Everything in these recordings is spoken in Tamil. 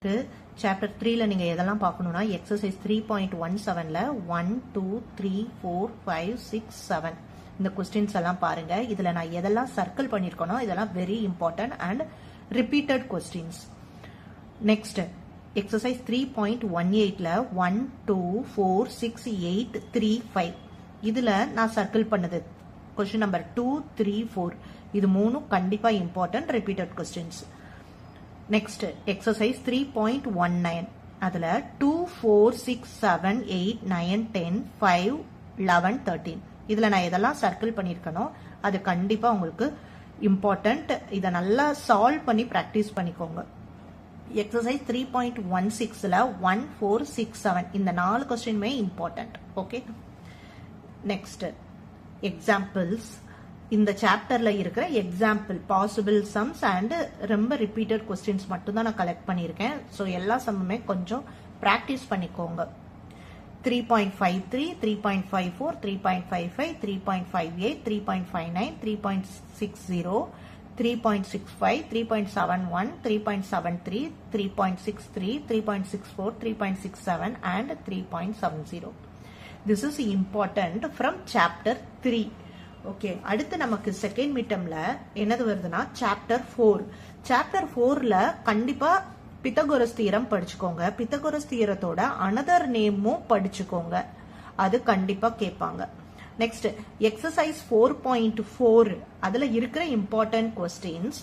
சாப்டர் 3ல நீங்க எதெல்லாம் பார்க்கணும்னா எக்ஸசைஸ் 3.17ல 1 2 3 4 5 6 7 இந்த क्वेश्चंस எல்லாம் பாருங்க. இதுல நான் எதெல்லாம் சர்க்கிள் பண்ணிருக்கனோ இதெல்லாம் very important and repeated questions. Next exercise 3.18ல 1 2 4 6 8 3 5 இதுல நான் சர்க்கிள் பண்ணது क्वेश्चन நம்பர் 2 3 4 இது மூணும் கண்டிப்பா important repeated questions. Next, exercise 3.19. அதுல 2, 4, 6, 7, 8, 9, 10, 5, 11, 13. இதுல நான் இதெல்லாம் சர்க்கிள் பண்ணிருக்கனோ அது கண்டிப்பா உங்களுக்கு இம்பார்ட்டன்ட். இத நல்லா சால்வ் பண்ணி பிராக்டிஸ் பண்ணிக்கோங்க. எக்ஸசைஸ் 3.16ல 1, 4, 6, 7 இந்த 4 क्वेश्चनமே இம்பார்ட்டன்ட். ஓகே. Next examples. இந்த சாப்டர்ல இருக்கிற எக்ஸாம்பிள் பாசிபிள் சம்ஸ் அண்ட் ரொம்ப ரிப்பீட்டட் क्वेश्चंस மட்டும் தான் நான் கலெக்ட் பண்ணியிருக்கேன். ஸோ எல்லா சம்முமே கொஞ்சம் ப்ராக்டிஸ் பண்ணிக்கோங்க. 3.53, 3.54, 3.55, 3.58, 3.59, 3.60, 3.65, 3.71, 3.73, 3.63, 3.64, 3.67 and 3.70. This is important from chapter 3. Okay. அடுத்து நமக்கு செகண்ட் மிட்டம்ல என்னது வருதுன்னா சாப்டர் 4. சாப்டர் 4ல கண்டிப்பா பித்தகோரஸ் தியரம் படிச்சுக்கோங்க. பித்தகோரஸ் தியரத்தோட அனதர் நேமும் படிச்சுக்கோங்க. அது கண்டிப்பா கேட்பாங்க. நெக்ஸ்ட் எக்ஸசைஸ் 4.4 அதுல இருக்கிற இம்பார்ட்டன்ட் क्वेश्चंस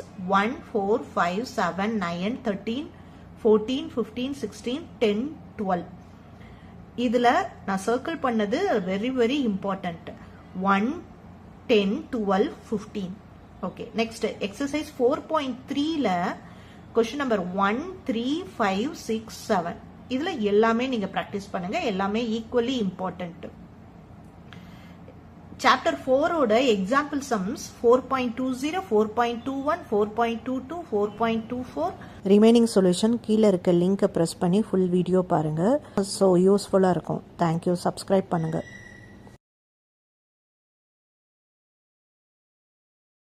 1 4 5 7 9 13 14 15 16 10 12 இதுல நான் சர்க்கிள் பண்ணது very very important. 1 10, 12, 15. Okay. Next, exercise 4.3ல question number 1, 3, 5, 6, 7. இதுல எல்லாமே நீங்க practice பண்ணுங்க. எல்லாமே equally important. Chapter 4ஓட example sums 4.20, 4.21, 4.22, 4.24. Remaining solution கீழ இருக்க லிங்கை press பண்ணி full video பாருங்க. So useful-ஆ இருக்கும். Thank you. Subscribe பண்ணுங்க.